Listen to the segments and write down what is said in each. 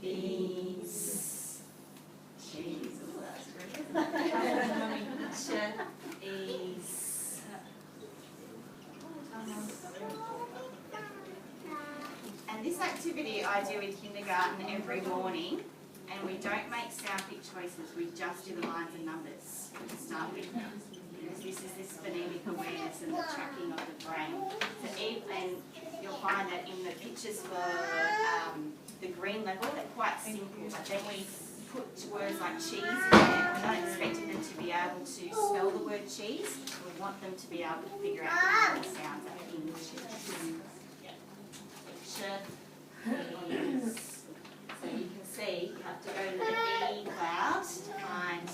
cheese. Cheese. Oh, that's great. Cheese. And this activity I do in kindergarten every morning, and we don't make sound pick choices, we just do the lines and numbers to start with. Because this is this phonemic awareness and the tracking of the brain. So and you'll find that in the pictures for the green level, they're quite simple, but then we put words like cheese in there. We're not expecting them to be able to spell the word cheese. We want them to be able to figure out the sounds that are in cheese. Cheese. So you can see you have to go to the E cloud to find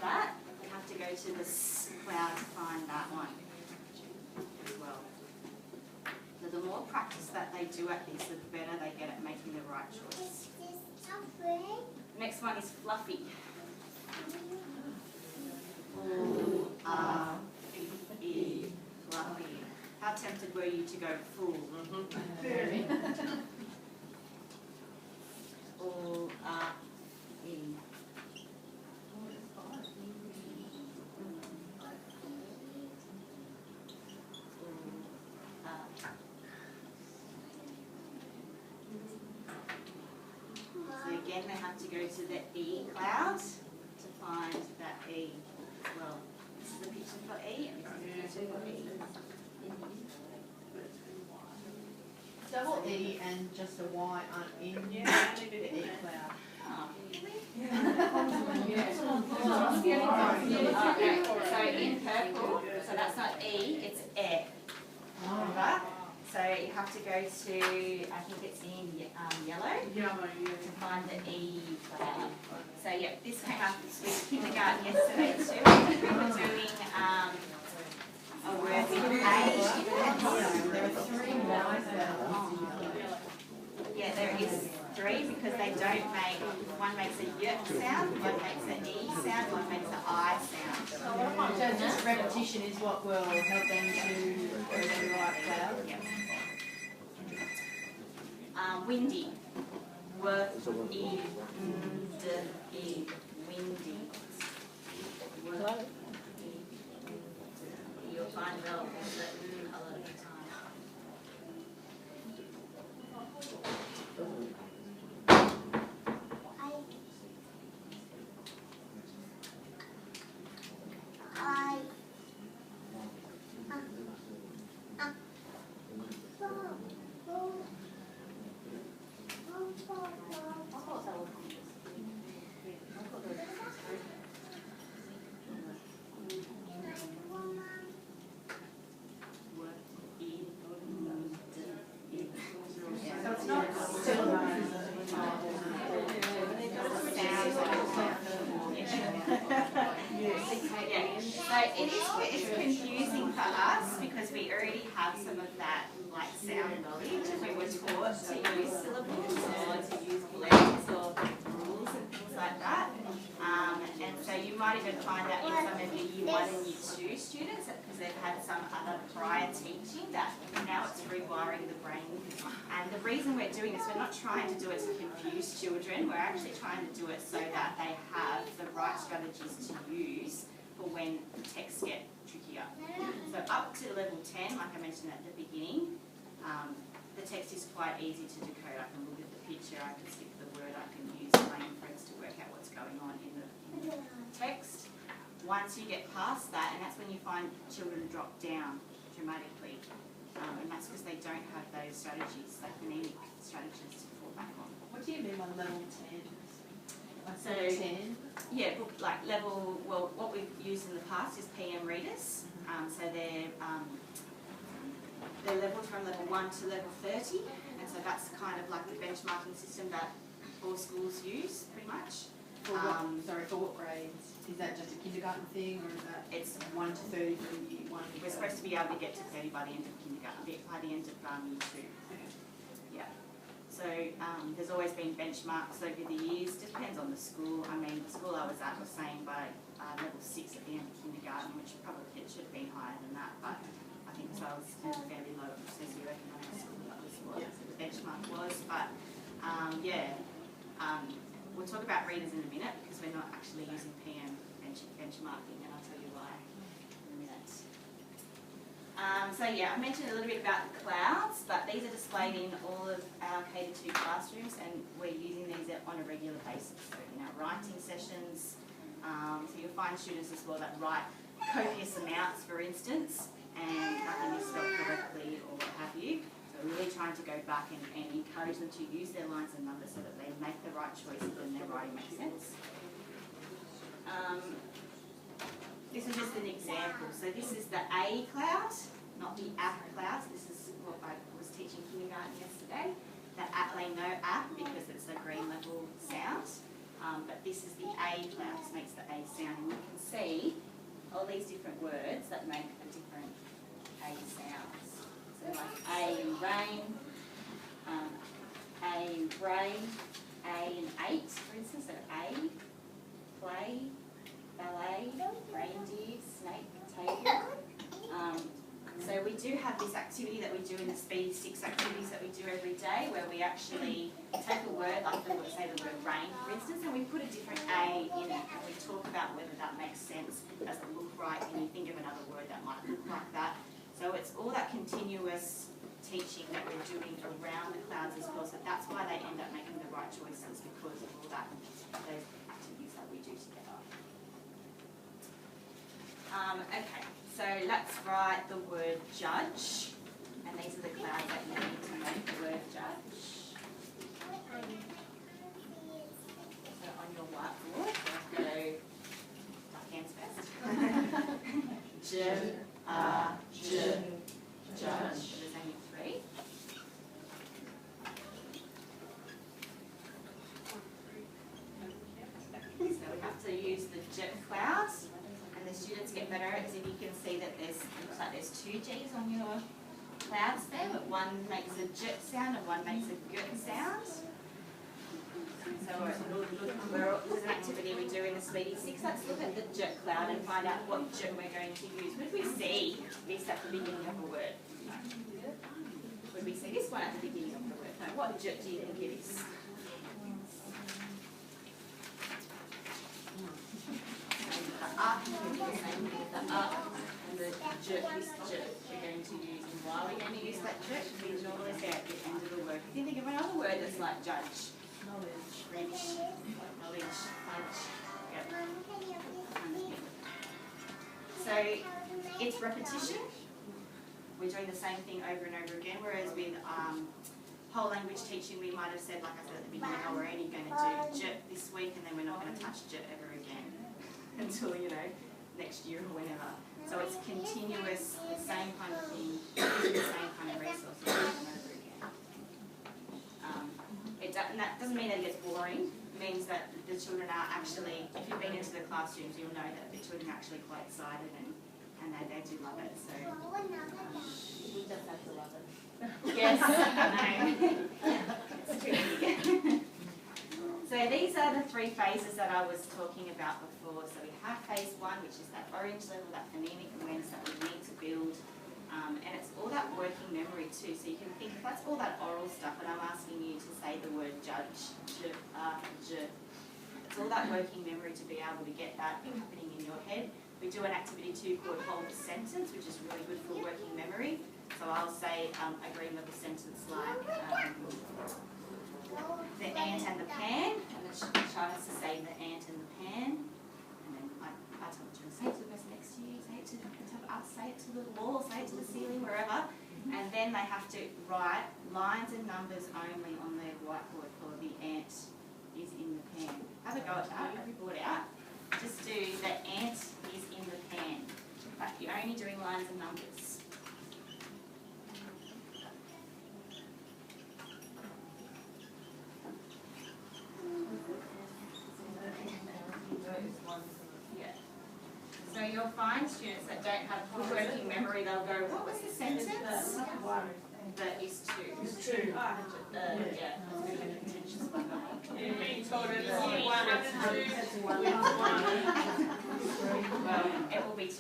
that. You have to go to the S cloud to find that one as well. So the more practice that they do at this, the better they get at making the right choice. Next one is fluffy. F-U-R-E, fluffy. How tempted were you to go full? Very. O-R-E. So again, they have to go to the E cloud to find that E. Well, this is the picture for E, and this is the picture for E. Double E and just a Y aren't in the E cloud. Okay, so in purple, so that's not E, it's air. Remember? So you have to go to, I think it's in yellow, to find the E cloud. So yeah, this came up with kindergarten yesterday too. We were doing a word with A. There are 3 Y sounds. Yeah, there is 3 because they don't make, one makes a Y sound, one makes an E sound, one makes an I sound. So just repetition is what will help them to go to the right cloud. Yep. Windy. W-E-N-D-E. Windy. You'll find they'll put the a lot of the time. So it's not still It's confusing for us because we already have some of that like sound knowledge, and we were taught to use syllables or to use letters or rules and things like that. And so you might even find that in some of the Year 1 and Year 2 students because they've had some other prior teaching that now it's rewiring the brain. And the reason we're doing this, we're not trying to do it to confuse children, we're actually trying to do it so that they have the right strategies to use for when the texts get trickier. So up to level 10, like I mentioned at the beginning, the text is quite easy to decode. I can look at the picture, I can skip the word, I can use brain friends to work out what's going on in the text. Once you get past that, and that's when you find children drop down dramatically, and that's because they don't have those strategies, like phonemic strategies to fall back on. What do you mean by level 10? Like So, 10? Yeah, like level, well, what we've used in the past is PM readers. So they're leveled from level 1 to level 30, and so that's kind of like the benchmarking system that all schools use, pretty much. For what grades? Is that just a kindergarten thing, or is that It's 1 to 30 for Year 1? We're supposed to be able to get to 30 by the end of kindergarten, by the end of Year 2. Yeah. So there's always been benchmarks over the years. Depends on the school. I mean, the school I was at was saying by level 6 at the end of kindergarten, which probably it should have been higher than that. But I think so I was in a fairly low socioeconomic school. That was what the benchmark was. But We'll talk about readers in a minute because we're not actually using PM benchmarking, and I'll tell you why in a minute. I mentioned a little bit about the clouds, but these are displayed in all of our K-2 classrooms, and we're using these on a regular basis. So in our writing sessions, so you'll find students as well that write copious amounts, for instance, and nothing is spelled correctly or what have you. So we're really trying to go back and encourage them to use their lines and numbers so that they make the right choices and their writing makes sense. This is just an example. So this is the A cloud, not the app cloud. This is what I was teaching kindergarten yesterday. They know app because it's a green level sound. But this is the A cloud. This makes the A sound. And you can see all these different words that make a different A sounds. So like A and rain, A and brain, A and 8, for instance. So A, play, ballet, reindeer, snake, potato. So we do have this activity that we do in the Speed 6 activities that we do every day, where we actually take a word, like say the word rain, for instance, and we put a different A in it, and we talk about whether that makes sense, does it look right, and you think of another word that might look like that. So it's all that continuous teaching that we're doing around the clouds as well, so that's why they end up making the right choices, because of all that, those activities that we do together. Okay, so let's write the word judge, and these are the clouds that you need to make the word judge. So on your whiteboard, let's go like hands first. Judge. There's only 3. So we have to use the j cloud, and the students get better at it. So you can see that it looks like there's 2 G's on your clouds there, but one makes a j sound and one makes a g sound. So this is an activity we do in the Speedy 6. Let's look at the j cloud and find out what j we're going to use. Would we see this at the beginning of a word? No. Would we see this one at the beginning of the word? No. What j do you think it is? The up, the same thing with the up, and the j, this j we're going to use. And why are we going to use that j? We normally say at the end of the word. If you think of another word that's like judge. Knowledge. Yep. So it's repetition. We're doing the same thing over and over again, whereas with whole language teaching we might have said, like I said at the beginning, oh, we're only going to do j this week and then we're not going to touch j ever again until, next year or whenever. So it's continuous, the same kind of thing, the same kind of resources over and over again. And that doesn't mean that it gets boring. It means that the children are actually, if you've been into the classrooms, you'll know that the children are actually quite excited and they do love it. So we just have to love it. Yes, I know. It's too big. So these are the 3 phases that I was talking about before. So we have phase 1, which is that orange level, that phonemic awareness that we need to build. And it's all that working memory too. So you can think, that's all that oral stuff, and I'm asking you to say the word judge, j. It's all that working memory to be able to get that happening in your head. We do an activity too called hold a sentence, which is really good for working memory. So I'll say a green level sentence like the ant and the pan, and the child has to say the ant and the pan, and then I tell the children, say it to the person next to you, say it to the say it to the wall, say it to the ceiling, wherever, and then they have to write lines and numbers only on their whiteboard for the ant is in the pan. Have a go at that, have your board out. Just do the ant is in the pan, but you're only doing lines and numbers. So you'll find students that don't have good working memory, they'll go, what was the sentence? That is 2. It's 2. Yeah, that's a bit of a contentious one. Well, it will be 2.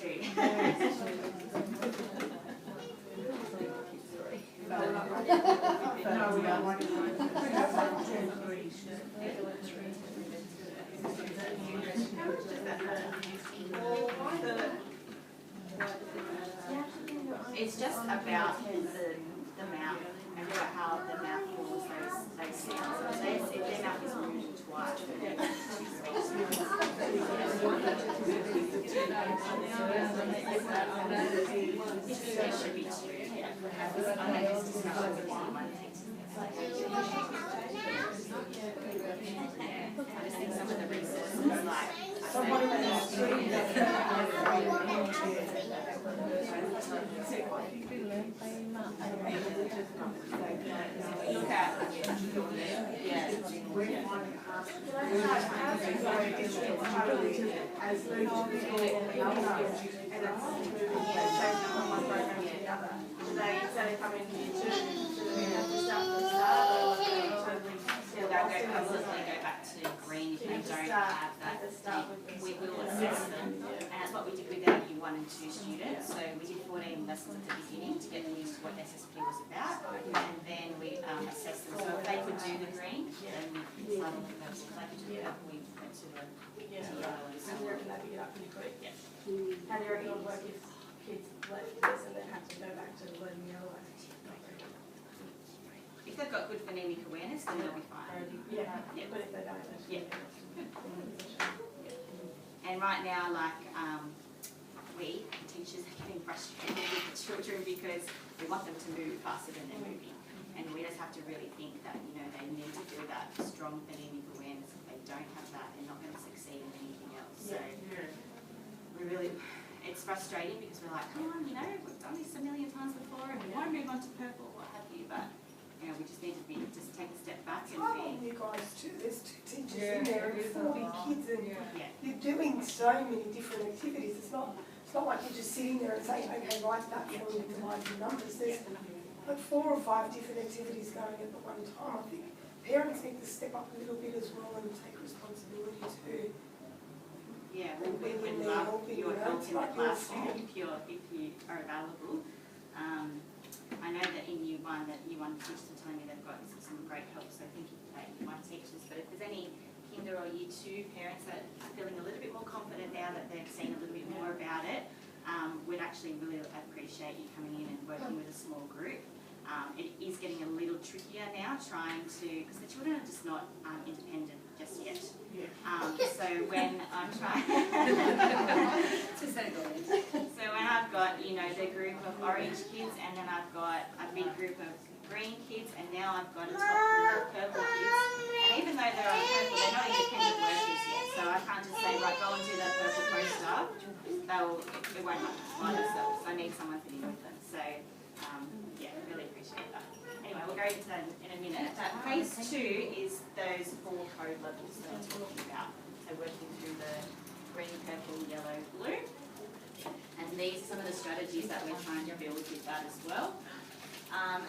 It's just about the mouth and how the mouth forms those sounds. So if their mouth is moving twice, there should be two. I know this is not one takes. I just think some of the resources like look at they'll completely go back to green if they don't have that. We will assess them, and that's what we did with our Year 1 and 2 students. So we did 14 lessons at the beginning to get them used to what SSP was about, and then we assessed them. So if they could do the green, then we started with those. If they could do that, we went to the yellow and so on. And you reckon they pick it up pretty quick? Yeah. How do you reckon it would work if kids learn this and then have to go back to learning the other way? If they've got good phonemic awareness, then they'll be fine. Yeah, Yeah. but if they don't, they Yeah. should. And right now, like, we, teachers, are getting frustrated with the children because we want them to move faster than they're moving. And we just have to really think that, you know, they need to do that strong phonemic awareness. If they don't have that, they're not going to succeed in anything else. So we really, it's frustrating because we're like, come on, you know, we've done this a million times before and we want to move on to purple, what have you, but, you know, we just need to be, just take a step back and I love be, you guys too. There's 2 teachers in there and 40 kids and yeah. you're doing so many different activities. It's not like you're just sitting there and saying, okay, write that for me with lines and numbers. There's like 4 or 5 different activities going at the one time. I think parents need to step up a little bit as well and take responsibility too. Yeah, And we being would there love helping, your you know, help it's in the like your classroom school. if you are available. I know that in Year 1 that Year 1 teachers are telling me they've got some great help, so thank you for that, Year 1 teachers. But if there's any Kinder or Year 2 parents that are feeling a little bit more confident now that they've seen a little bit more about it, we'd actually really appreciate you coming in and working with a small group. It is getting a little trickier now trying to, because the children are just not independent just yet. So when I'm trying, so when I've got, you know, the group of orange kids and then I've got a big group of green kids and now I've got a top group of purple kids. And even though they're on purple, they're not independent workers yet. So I can't just say, right, go and do that purple poster. It won't happen by themselves. I need someone sitting with them. So, yeah, really appreciate that. Anyway, we'll go into that in a minute. Phase 2 is those 4 code levels that I'm talking about. So working through the green, purple, yellow, blue. And these are some of the strategies that we're trying to build with that as well.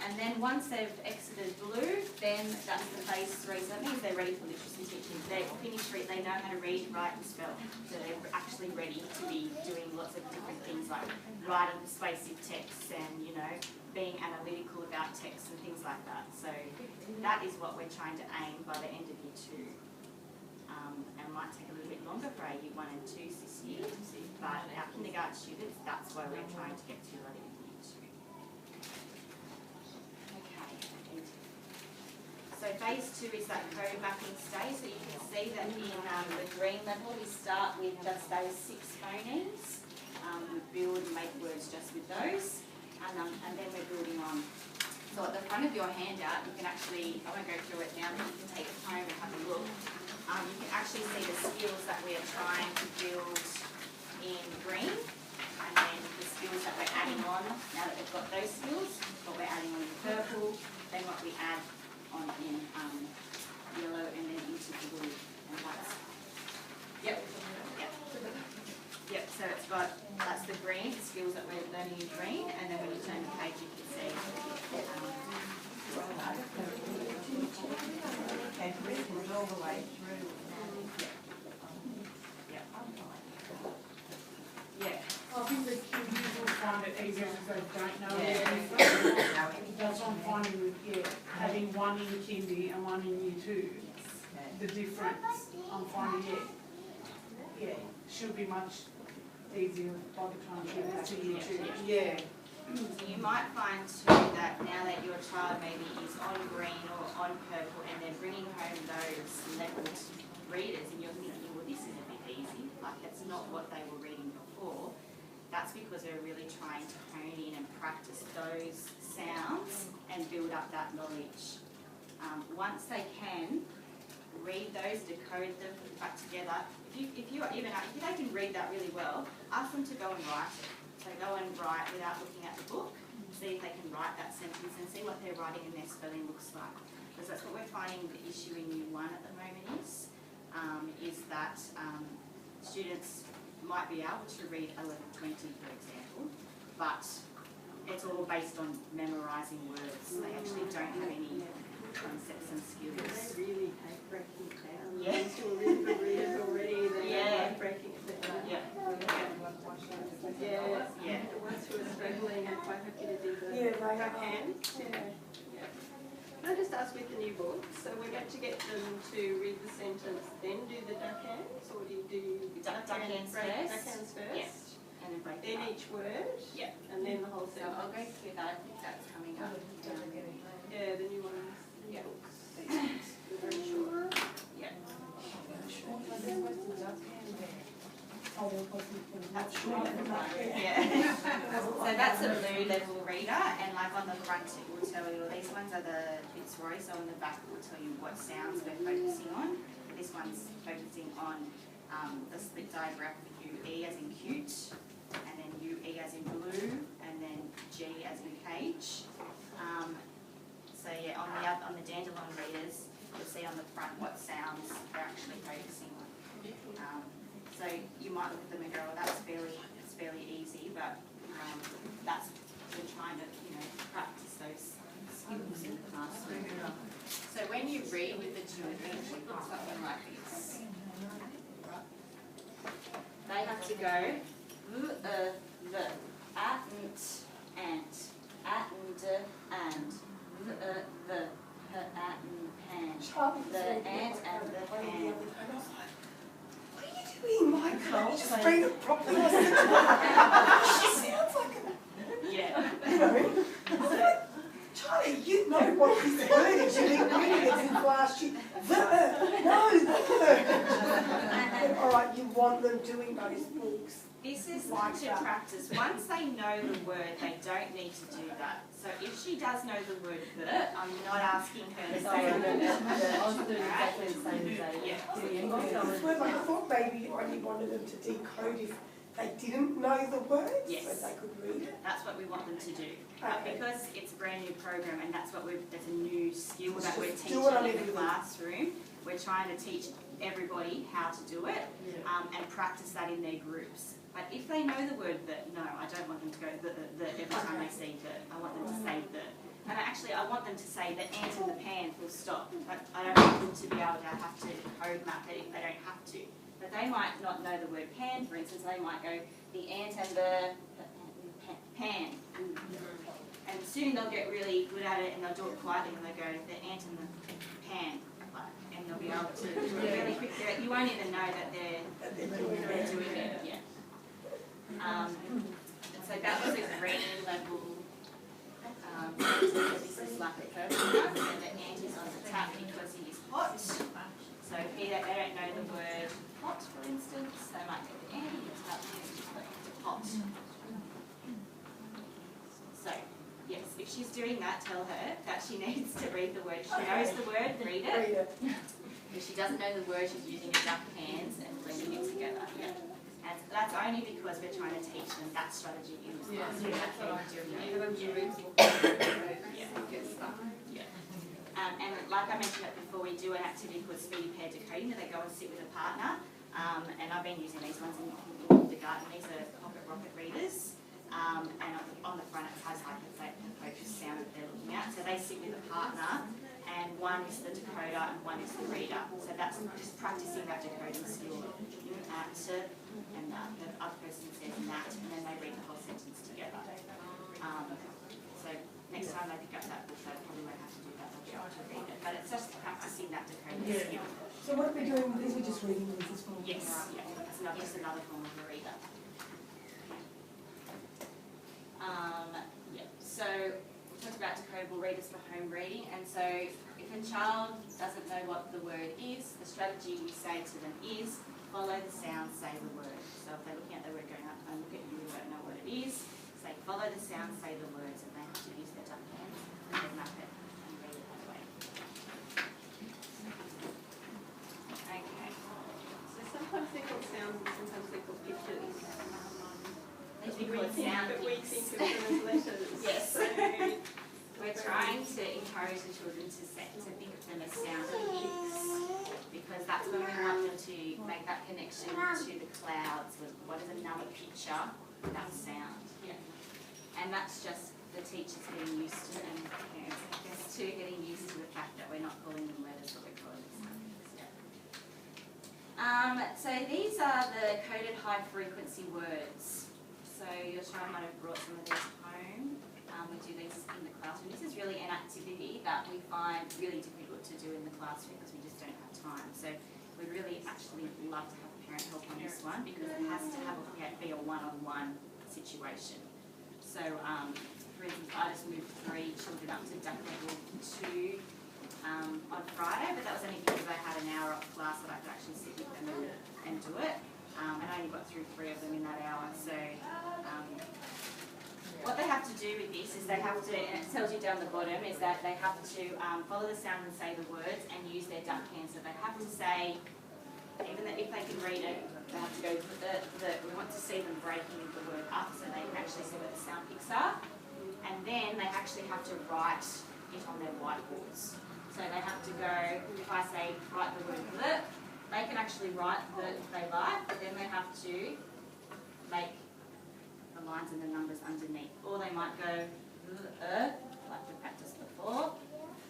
And then once they've exited blue, then that's the phase 3. So that means they're ready for literacy teaching. They're finished, they know how to read, write and spell. So they're actually ready to be doing lots of different things like writing persuasive texts and, you know, being analytical about text and things like that. So that is what we're trying to aim by the end of Year 2. And it might take a little bit longer for our Year 1 and 2 this year, but our kindergarten students, that's where we're trying to get to by the end of Year 2. Okay. So phase 2 is that code mapping stage. So you can see that in the green level we start with just those 6 phonemes. We build and make words just with those. And then we're building on. So at the front of your handout, you can actually, I won't go through it now, but you can take it home and have a look. You can actually see the skills that we are trying to build in green, and then the skills that we're adding on, now that we've got those skills, what we're adding on in purple, then what we add on in yellow, and then into the blue. And that's, yep. Yep, so it's got, that's the green, the skills that we're learning in green, and then when you turn the page you can see. And this is all the way through. Yeah. I think the kids will find it easier if they don't know where they're from. That's what I'm finding with, having one in kindy and one in Year 2. The difference, I'm finding should be much easier by the time she gets to Year 2. Yeah. So you might find too that now that your child maybe is on green or on purple and they're bringing home those leveled readers and you're thinking, well, this is a bit easy, like it's not what they were reading before. That's because they're really trying to hone in and practice those sounds and build up that knowledge. Once they can read those, decode them, put them back together, if they can read that really well, ask them to go and write it. So go and write without looking at the book, see if they can write that sentence and see what their writing and their spelling looks like. Because that's what we're finding the issue in Year 1 at the moment is that students might be able to read a level 20, for example, but it's all based on memorising words. They actually don't have any concepts and skills. Really hate breaking it down. Yeah. They're still really good readers already, they Yeah. like breaking it down. Yeah. Yeah, Yeah. the ones who are struggling are quite happy to do the Yeah, they are. backhand. Yeah. Can I just ask with the new book, so we're going to get them to read the sentence, then do the duckhands, or do you do Duckhands break- first? Duckhands first? Yes. And then break it Then up. each word? Yeah. And then the whole So I'll go sentence? through that, I think that's coming up. Yeah, the new ones, the Yeah. books. They're very short. Yeah. That's short. Yeah. So that's a blue level reader, and like on the front it will tell you, these ones are the Fitzroy, so on the back it will tell you what sounds we're focusing on. This one's focusing on the split digraph UE as in cute, and then UE as in blue, and then G as in cage. So yeah, on the dandelion readers, you'll see on the front what sounds they're actually focusing on. So you might look at them and go, well, it's fairly easy, but that's we're trying to practice those skills in the classroom. So when you read with the children, you put something like this. They have to go the ant, and the pan. Charlie was The reading ant it and the one pan. the other day, and I was like, what are you doing, Michael? You just read it properly. I said to her, she sounds like a, Yeah. I was like, Charlie, you know what this word is. You've been reading it in class. All right, you want them doing those books. This is Like to that. practice. Once they know the word, they don't need to do that. So if she does know the word the, I'm not asking her to say the. I was doing exactly the same as they. Yeah. This word, like, I thought maybe you only wanted them to decode if they didn't know the words, Yes. so they could read it. That's what we want them to do. But Okay. because it's a brand new program and that's a new skill that we're Just teaching do it on in the everything. classroom, we're trying to teach everybody how to do it and practice that in their groups. But if they know the word the, no, I don't want them to go the every time they see the. I want them to say the. And I want them to say the ant and the pan full stop. But I don't want them to be able to have to code map it if they don't have to. But they might not know the word pan, for instance. They might go the ant and the pan. And soon they'll get really good at it and they'll do it quietly and they'll go the ant and the pan. And they'll be able to do it really quick. You won't even know that they're doing it. Yeah. So that was a green level. This is like the first one, and the ant is on the tap because he is hot. So if they don't know the word hot, for instance, they might get the ant on the tap and just put hot. So yes, if she's doing that, tell her that she needs to read the word. She knows the word, read it. Read it. If she doesn't know the word, she's using her duck hands and blending it together. Yeah. And that's only because we're trying to teach them that strategy in the classroom. That's what we're doing it. Yeah. And like I mentioned it before, we do an activity called speedy pair decoding, where they go and sit with a partner. And I've been using these ones in kindergarten. These are pocket rocket readers. And on the front it has like a focus sound that they're looking at. So they sit with a partner, and one is the decoder and one is the reader. So that's just practicing that decoding skill. And the other person says that, and then they read the whole sentence together. So next time they pick up that book, they probably won't have to do that. They'll be able to read it. But it's just practicing that decoding skill. So what are we doing with this? We're just reading these as well? Yes, yeah, it's not just another form of a reader. So we talked about decodable readers for home reading, and so if a child doesn't know what the word is, the strategy we say to them is follow the sound, say the word. So if they're looking at the word going up and look at you and don't know what it is, say follow the sound, say the words, and they have to use their duck hands and then map it and read it that way. Okay. So sometimes they're called sounds and sometimes they're called pictures. They should be called sound But we picks. think of them as letters. Yes. So, We're trying to encourage the children to think of them as sound picks, because that's when we want them to make that connection to the clouds with what is another picture without sound. Yeah. And that's just the teachers getting used to, and parents, I guess, too, getting used to the fact that we're not calling them letters, but we're calling them sound picks. Yeah. So these are the coded high frequency words. So your child might have brought some of these home. We do these in the classroom. This is really an activity that we find really difficult to do in the classroom because we just don't have time. So we'd really actually love to have parent help on this one because it has to be a one-on-one situation. So for instance, I just moved 3 children up to duck level 2 on Friday, but that was only because I had an hour of class that I could actually sit with them and do it. And I only got through 3 of them in that hour. So what they have to do with this is they have to, and it tells you down the bottom, is that they have to follow the sound and say the words and use their duck hands. So they have to say, even if they can read it, they have to go, we want to see them breaking the word up so they can actually see what the sound picks are. And then they actually have to write it on their whiteboards. So they have to go, if I say write the word blip, they can actually write the if they like, but then they have to make the lines and the numbers underneath. Or they might go like we practiced before,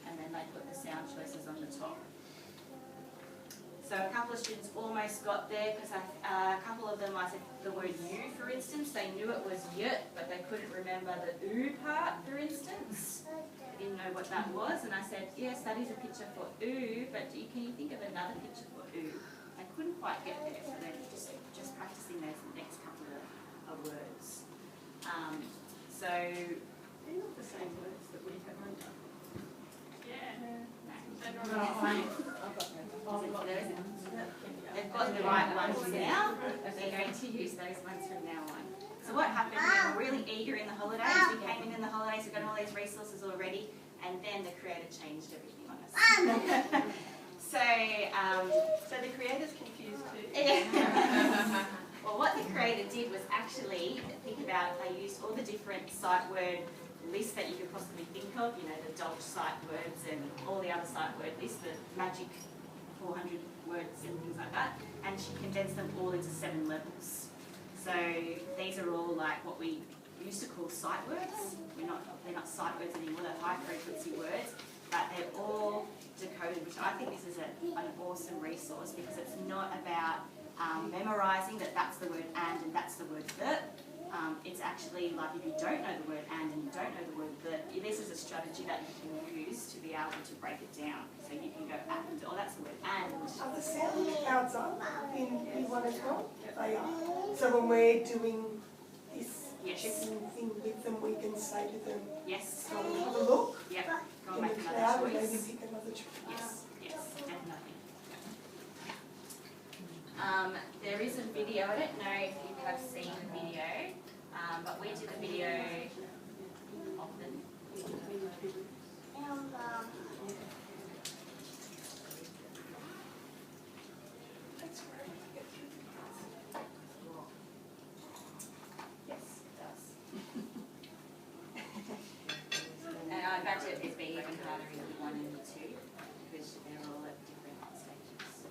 and then they put the sound choices on the top. So a couple of students almost got there because a couple of them, I said the word you, for instance, they knew it was yet, but they couldn't remember the oo part, for instance. They didn't know what that was, and I said, yes, that is a picture for oo, but can you think of another picture for oo? They couldn't quite get there, so they're just practicing those next couple of words. So, they're not the same words that we have under. Yeah. They've got the right ones now, but they're going to use those ones from now on. So what happened, we were really eager in the holidays, we came in the holidays, we got all these resources already, and then the creator changed everything on us. So the creator's confused too. Yeah. Well, what the creator did was actually think about, they used all the different sight word lists that you could possibly think of, you know, the Dolch sight words and all the other sight word lists, the magic 400 words and things like that, and she condensed them all into 7 levels. So these are all like what we used to call sight words. They're not sight words anymore, they're high frequency words, but they're all decoded, which I think this is an awesome resource because it's not about memorising that that's the word and that's the word the. It's actually like if you don't know the word and you don't know the word the, this is a strategy that you can use to be able to break it down. So you can go and, oh that's the word and. Are the sound clouds up in P1 as well? They are. So when we're doing this Yes. thing with them, we can say to them, Yes. go and have a look Yep. Go in and the make cloud another and maybe choice. pick another choice. Yes, yes, definitely. There is a video, I don't know if you have seen the video, but we did the video often. That's where we get through the class. Yes, it does. And I imagine it'd be even harder in year 1 and year 2 because they're all at different stages.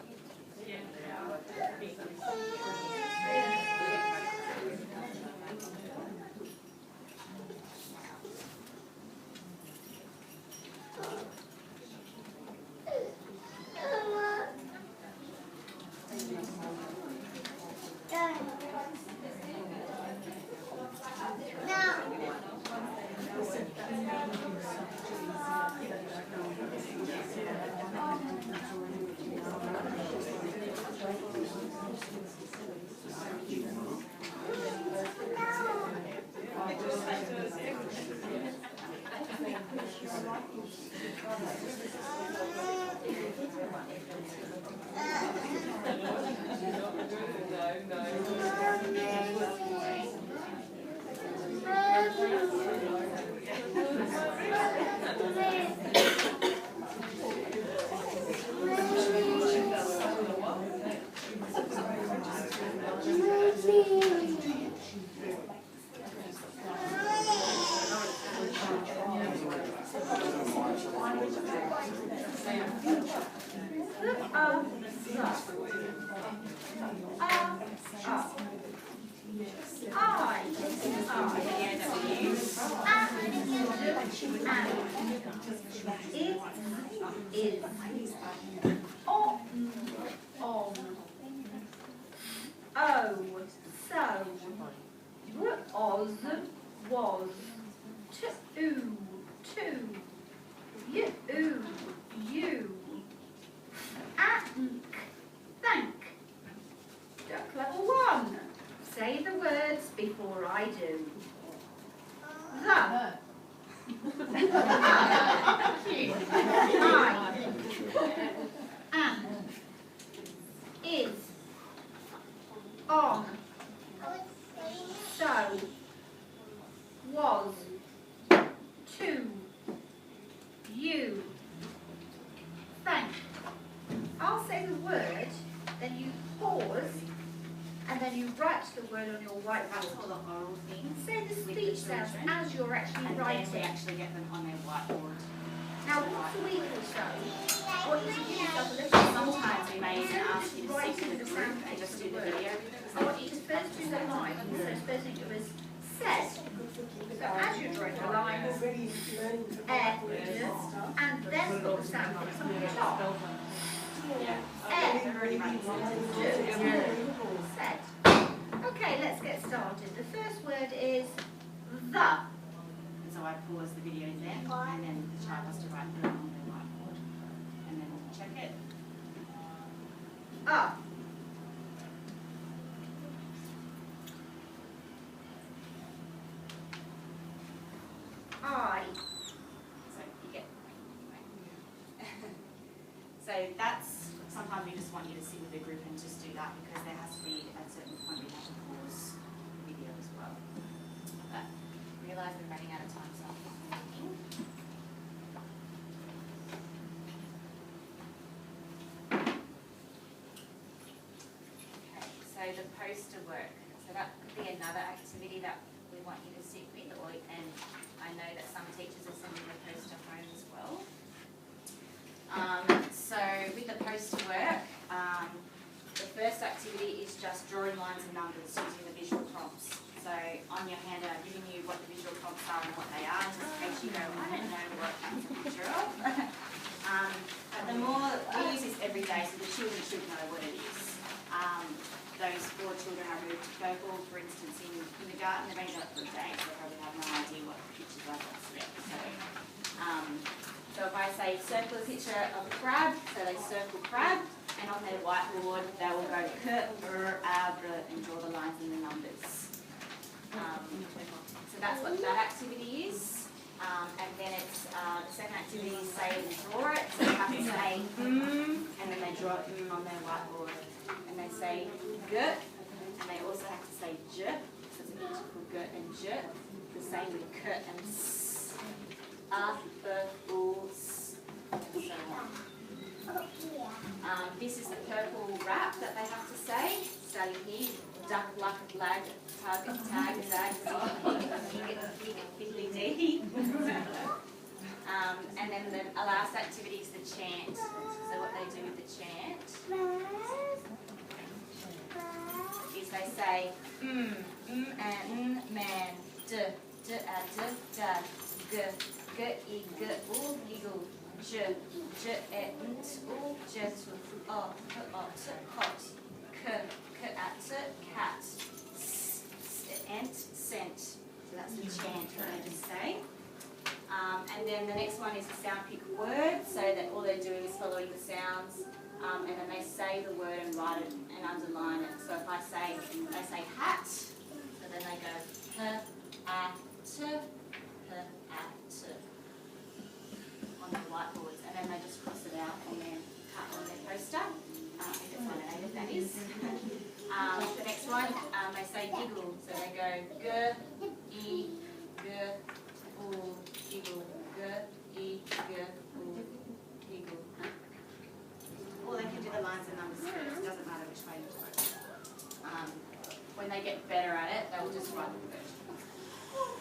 Duck level 1. Say the words before I do. The. I. Am. Is. On. So. Was. To. You. Thank. I'll say the word, then you pause, and then you write the word on your That's whiteboard. all the oral things. Say the with speech sounds children, as you're actually and then we writing. actually get them on their whiteboard. Now, once a week or so, I want you to give yourself a little Sometimes we may even ask you to write sit in with the the group sound and just do of the the video. I want you to first do the line, so first thing it was said. So as you're drawing the lines, Already learning to air, write and then put the sound from the top. Said. Okay, let's get started. The first word is the. And so I pause the video then, and then the child has to write it on their whiteboard. And then check it. I. So you get. So that's, sometimes we just want you to sit with the group and just do that because there has to be at a certain point we have to pause the video as well. But realise we're running out of time, so I'll keep moving. Okay, so the poster work. So that could be another activity that we want you to sit with, and I know that some teachers are sending the poster home as well. So with the poster work, the first activity is just drawing lines and numbers using the visual prompts. So on your handout, I've given you what the visual prompts are and what they are, just in case you go, I don't know what that's a picture of. But the more, we use this every day, so the children should know what it is. Those 4 children are moved to Purple, for instance, in kindergarten, they've only got it for a day, so they probably have no idea what the pictures are yet. So if I say circle a picture of a crab, so they circle crab, and on their whiteboard they will go and draw the lines and the numbers. So that's what that activity is. And then it's the second activity is say and draw it. So you have to say and then they draw on their whiteboard. And they say g, and they also have to say j. So it's an interval g and j. The same with k and s, b, u, s, and so on. This is the purple rap that they have to say. Starting here, duck, luck, lag, tug, tag, zag, zig, fiddly dee. And then the last activity is the chant. So what they do with the chant is they say and man, d, da, g, I, g, u, giggle, j, ent, u, jet, o, t, hot, k, cat, ent, scent. So that's the chant that they just say. And then the next one is the sound pick word, so that all they're doing is following the sounds, and then they say the word and write it and underline it. So if I say, they say hat, so then they go h-a-t, on the whiteboards, and then they just cross it out on their cut on their poster. I think it's one of that is. The next one, they say giggle, so they go g, e, g, oo, giggle, g, e, g, oo, giggle. Or they can do the lines and numbers first, it doesn't matter which way you do it. When they get better at it, they will just write the word.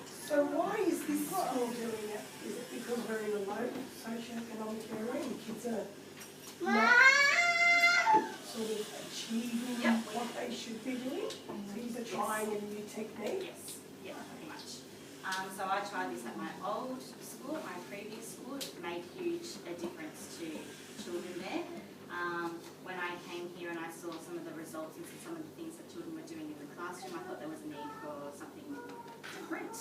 So why is this school doing it? Is it because we're in a low socioeconomic area and kids are not sort of achieving what they should be doing? So these are trying a new technique? Yes, yeah, pretty much. So I tried this at my old school, at my previous school. It made huge a difference to children there. When I came here and I saw some of the results and some of the things that children were doing in the classroom, I thought there was a need for something different.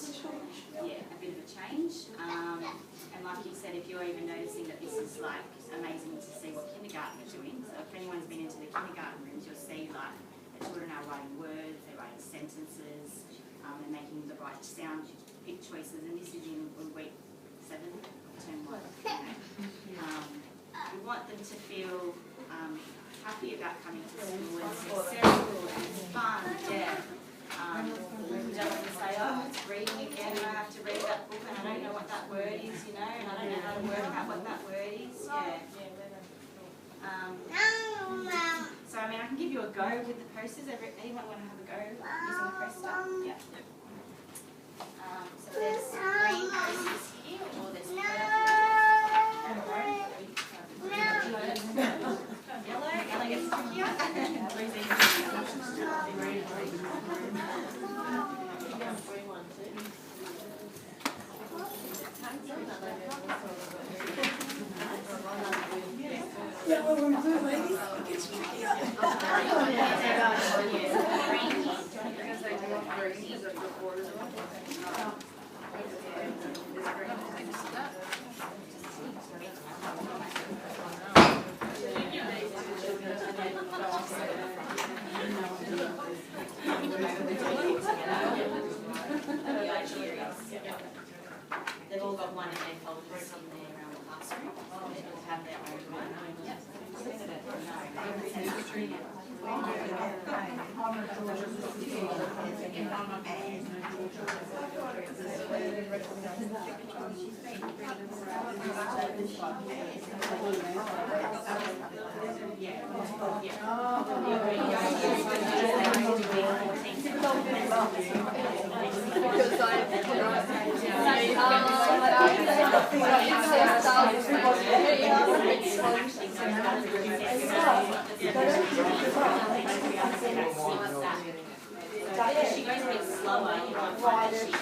Yeah, a bit of a change. And like you said, if you're even noticing that this is like amazing to see what kindergarten are doing. So if anyone's been into the kindergarten rooms, you'll see like the children are writing words, they're writing sentences, they're making the right sound pick choices, and this is in week 7, term 1. We want them to feel happy about coming to school and successful and fun, yeah. We don't want to say, oh, it's reading again and I have to read that book and I don't know what that word is, you know, and I don't know how to work out what that word is, yeah. So I mean, I can give you a go with the posters. Anyone want to have a go using the poster? Yeah. So there's green posters here, or there's yellow gets trickier. Yellow and blue, ladies, it gets trickier. They've all got one in their folders in their classroom. They all have their own one. If she goes a bit slower, you might find that she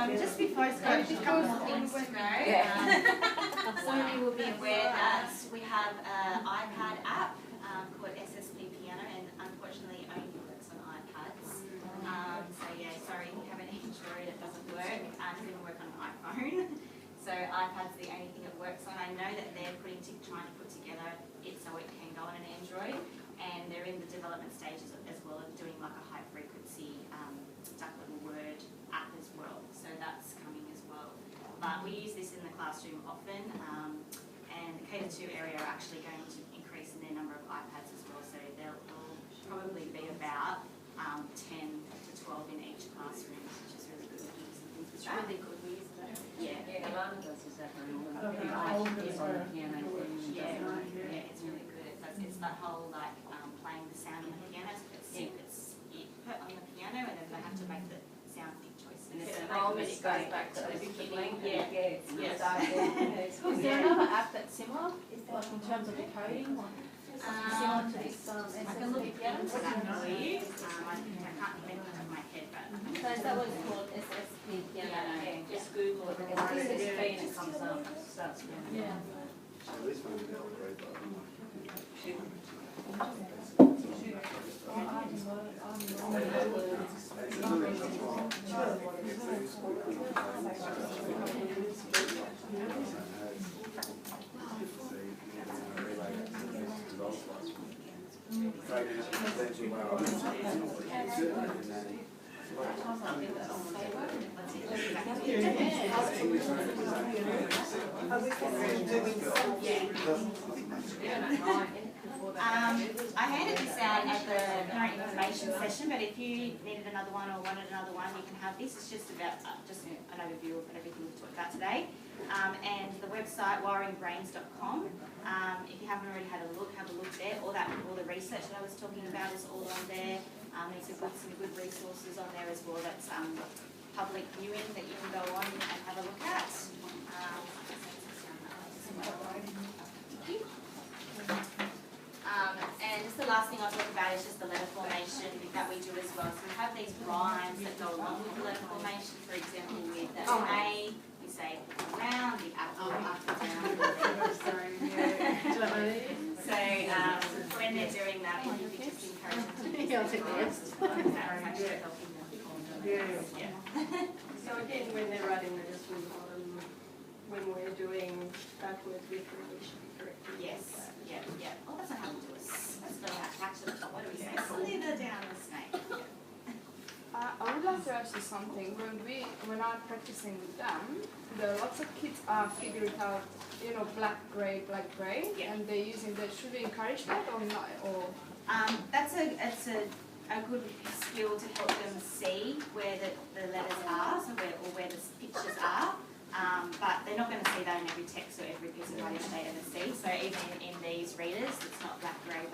Just before I start, just a couple of things to know. Some of you will be aware that we have an iPad app called SSP Piano, and unfortunately only works on iPads. So yeah, sorry if you have an Android, it doesn't work. It doesn't even work on an iPhone. So iPad's the only thing it works on. I know that they're trying to put together it so it can go on an Android, and they're in the development stages as well of doing like a high frequency duck little word app as well. So that's coming as well. But we use this in the classroom often, and the K2 area are actually going to increase in their number of iPads as well. So they'll probably be about 10 to 12 in each classroom, which is really good. It's really good. We use that. Yeah. Yeah, Alana does this at home. Yeah, it's really good. It's that whole like playing the sound on the piano. You put on the piano and then they have to make the sound thick choices. And it's always goes back to the beginning. Yeah. Is there another app that's similar, like in terms of the coding? Similar to this I can look at the for that for you. I can't remember off the top of my head, but So is that what it's called, SSP piano? Yeah. Just Google it, because SSP and it comes up, starts piano. Yeah. I handed this out at the parent information session, but if you needed another one or wanted another one, you can have this. It's just about just an overview of everything we've talked about today. and the website wiringbrains.com. If you haven't already had a look, have a look there. All the research that I was talking about is all on there. There's some good resources on there as well. That's public viewing that you can go on and have a look at. And just the last thing I'll talk about is just the letter formation that we do as well. So we have these rhymes that go along with the letter formation. For example, with the A, we say round the apple up and down. So when they're doing that, we just encourage them to use those rhymes. That's actually helping them form the letters. Yeah. So again, when they're writing the decimal bottom, when we're doing backwards, we probably should be correcting. Yes, yeah. Oh, that's not happened to us. Let's go back to the top. What do we say? Slither down the snake. I would like to ask you something. When I'm practicing with them, there are lots of kids are figuring out, black, grey, Yeah. and they're using that. Should we encourage that or not? Or It's a good skill to help them see where the letters are, so where the pictures are. But they're not going to see that in every text or every piece of writing they ever see. So even in these readers, it's not black, grey.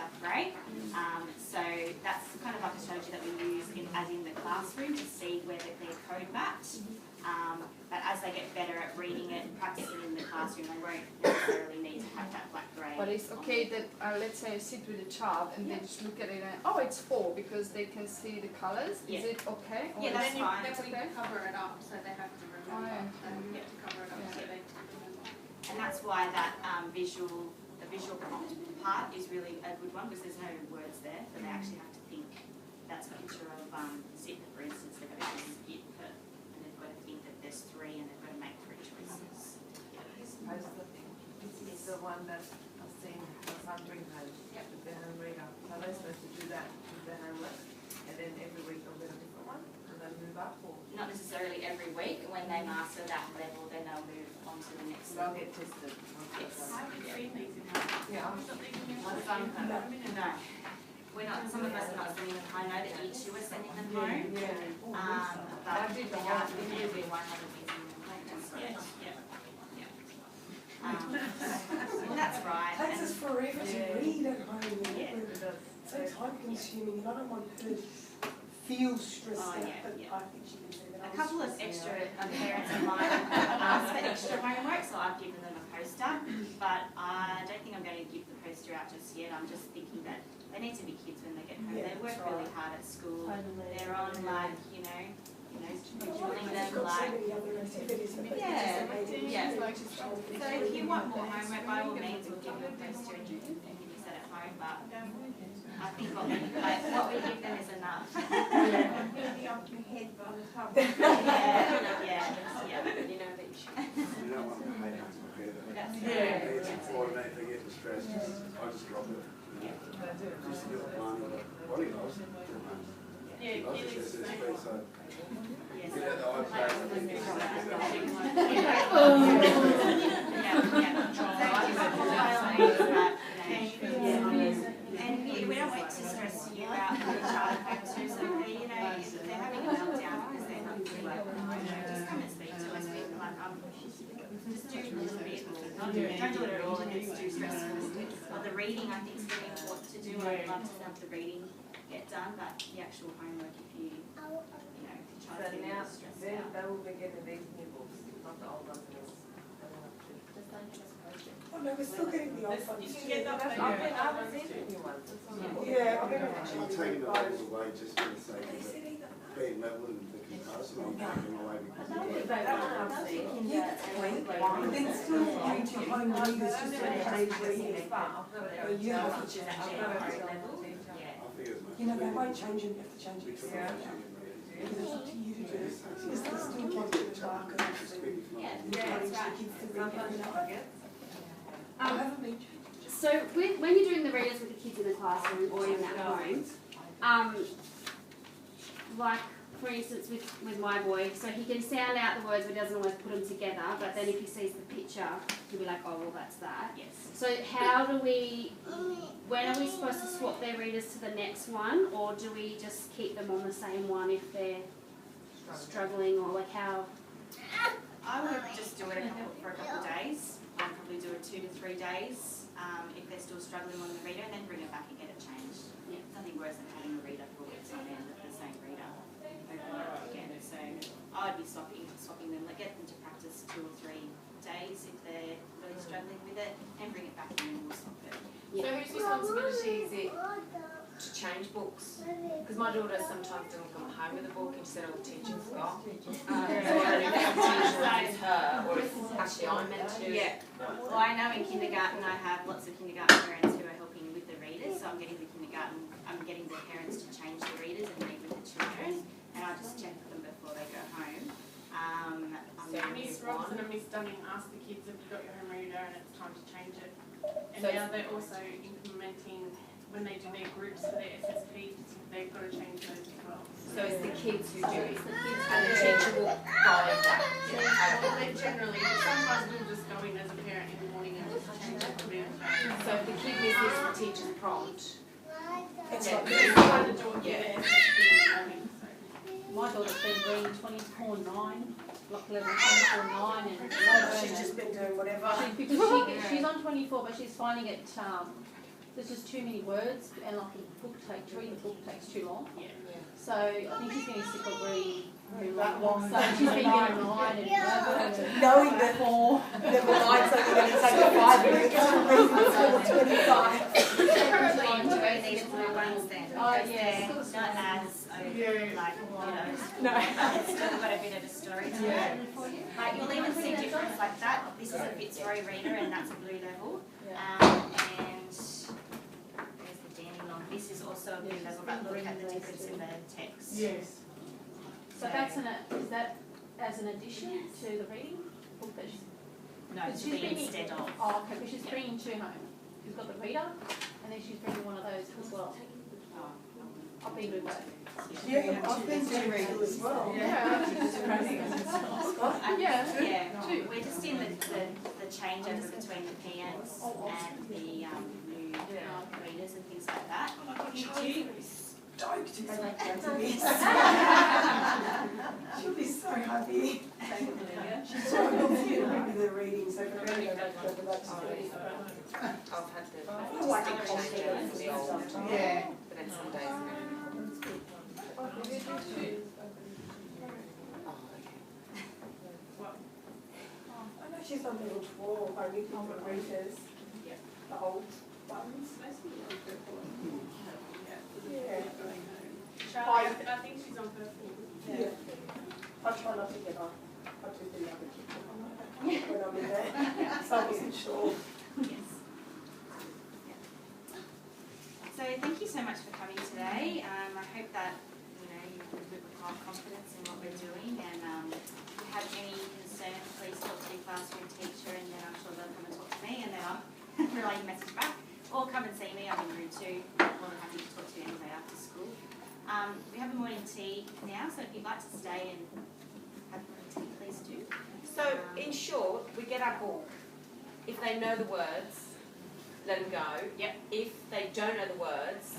So that's kind of like a strategy that we use as in the classroom to see where their code mapped. But as they get better at reading it and practicing in the classroom, they won't necessarily need to have that black, grey. but it's okay that let's say I sit with a child and they just look at it and it's 4 because they can see the colours. Yeah. Is it okay? Or Yeah, that's is- fine. That's okay. cover it up, so they have to remember. Yeah. To cover it up, Yeah. so they have to remember. And that's why that the visual prompt part is really a good one, because there's no words there, but they actually have to think. That's a picture of zip, for instance. They've got to do zip, and they've got to think that there's 3, and they've got to make 3 choices. This is the one that I've seen my son bring home with their home reader. So they're supposed to do that with their homework, and then every week they'll get a different one, and they move up, or Not necessarily every week. When they master that level, then they'll move on to the next they'll level. get tested. Yes. Yeah, My son, no. We're not, some of us are not sending them home. I know that you two are sending them home. But I did the yeah, whole thing. everyone haven't been sending them home just yet. That's right. Takes us forever to read at home. Yeah. it does. So time consuming, and I don't want her to feel stressed Oh, out, yeah, but yeah. I think she can see that. A couple of extra parents of mine have asked for extra homework, so I've given them a poster, but I don't think I'm going to give the poster out just yet. I'm just thinking that they need to be kids when they get home. Yeah, They work that's really right. hard at school. Totally. They're on drilling them Got so like. many other activities, but they Yeah, just amazing. yeah. So So if you want more homework, by all means, we'll give you a poster and you can use that at home, but I think what we give them is enough. Yeah. You know that you should. You don't want to hate us together. That's It's automatically getting stressed. I just drop it. Just a little one. Body loves it. Yeah, Loves it. Kelly's It's saying. free, so Yes. get out the iPad and then get And we don't want to stress you out with the child home too, so if they're having a meltdown because they're not doing it, just come and speak to us, be like, just do a little bit, don't do it at all, and it's too stressful. But the reading, I think, is really important to do. I'd love to have the reading get done, but the actual homework, if you So child's getting now, stressed then out. they will be getting these new books, not the old ones. Oh no, we're still getting the old ones You can too. get that I've later. seen the new ones. That's all right. Yeah, I've been Are you actually. taking the levels away just for the sake of it being level and the comparison, or are you taking them away because of the That one I've seen. But then still going to home readers just to page reading. Where you have to change it. Yeah. I figure as much. You know, they won't change it, you have to change We it. took Because it away. it's up to you to do it. Because they still get to the market. Yeah, Encourage the right. kids to read every night. I haven't been changing. So when you're doing the readers with the kids in the classroom or in that home, like for instance with my boy, so he can sound out the words but doesn't always put them together, but then if he sees the picture, he'll be like, oh well that's that. Yes. So when are we supposed to swap their readers to the next one, or do we just keep them on the same one if they're struggling, or like how? I would just do it for a couple of days. I'd probably do it 2 to 3 days if they're still struggling on the reader, and then bring it back and get it changed. Yeah. Nothing worse than having a reader for weeks on end of the same reader over and over again. So I'd be swapping them, like get them to practice 2 or 3 days if they're really struggling with it, and bring it back in and we'll swap it. So whose responsibility is it to change books? Because my daughter sometimes doesn't come home with a book and she said, oh, the teacher forgot. So I don't know if the teacher is her or if actually I'm meant to. Yeah. Well, I know in kindergarten I have lots of kindergarten parents who are helping with the readers, so I'm getting the parents to change the readers and read with the children, and I just check with them before they go home. So Miss Robson and Miss Dunning asked the kids, have you got your home reader, and it's time to change it. And So now they're also implementing, when they do their groups for their SSP, they've got to change those as well. So it's the kids who do it, and the teacher will guide that. Well, they generally, but sometimes we'll just go in as a parent in the morning and just change it for them. So if the kid misses the teacher's prompt, It's yeah, like, We're trying to do it Yeah. for their SSP in the morning, so. My daughter's been reading 24/9, block level 24/9, and a lot of she's just been doing whatever. because she's on 24, but she's finding it there's just too many words, and like reading a book takes too long. Yeah. So I think she's getting sick of reading That long. So she's been getting 9 and Knowing that the lines are going to take 5 minutes to read instead of 25. Probably enjoy these blue ones then. Oh, because yeah. they're not as like, No. it's still got a bit of a story to it. Like you'll even see difference like that. This is a Fitzroy reader and that's a blue level. And there's the Dandenong. This is also a blue level, but look at the difference in the text. Yes. So is that as an addition to the reading book that she's... No, She's to be bringing- instead of. Oh, okay, but she's bringing 2 home. She's got the reader, and then she's bringing one of those as well. I've been doing both. Yeah, I've been doing two as well. Yeah. Yeah, Two. we're just in the changeover between the PNs and the new readers and things like that. You do Stoked to go back down to this. She'll be so happy. She's so confident with the reading, so for her to go back to that's really I've had the I feel like distinct I'm changeover for the old, Yeah. but then some days are going to be. I know she's on level 12, I read all the readers, the old ones. Yeah. Charlotte, I think she's on purple. Yeah. I try not to get on. I do the other kids when I'm in there, so I wasn't sure. Yes. So thank you so much for coming today. I hope that you have confidence in what we're doing, and if you have any concerns, please talk to your classroom teacher, and then I'm sure they'll come and talk to me, and then I'll relay your message back. Or come and see me. I'm in room 2. More than happy to talk to you any day after school. We have a morning tea now, so if you'd like to stay and have morning tea, please do. So, in short, we get our book. If they know the words, let them go. Yep. If they don't know the words,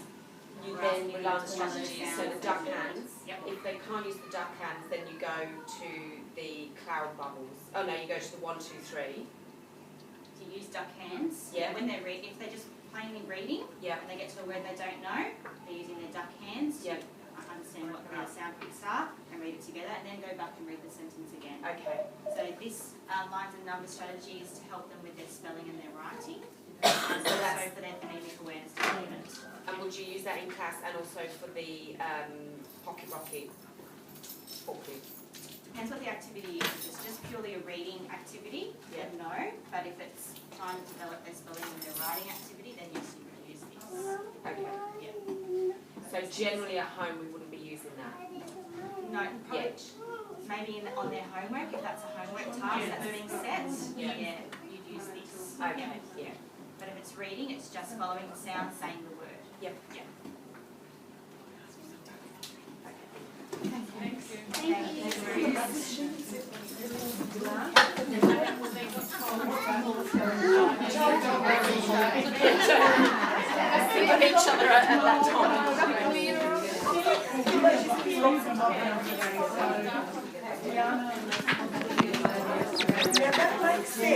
you We're then asking rely on them the to use strategies. the So the sounds. duck hands. Yep. If they can't use the duck hands, then you go to the cloud bubbles. Oh no, you go to the 1, 2, 3. To use duck hands. Yeah. When they're if they're just plainly reading, Yeah. and they get to a word they don't know, they're using their duck hands to Yep. understand what the sound picks are and read it together, and then go back and read the sentence again. Okay. So this lines and number strategy is to help them with their spelling and their writing, So also that's, for their phonemic awareness development. and would you use that in class and also for the Pocket Rocket booklet? Depends what the activity is. If it's just purely a reading activity, then no. But if it's trying to develop their spelling and their writing activity, then yes, you can use this. Okay. Yeah. So generally at home we wouldn't be using that. No, probably Yet. maybe on their homework, if that's a homework task that's being set, you'd use this. Okay. Yeah. But if it's reading, it's just following the sound, saying the word. Yep. Yeah. Thank you. Thank you very much. Each other at that time. success.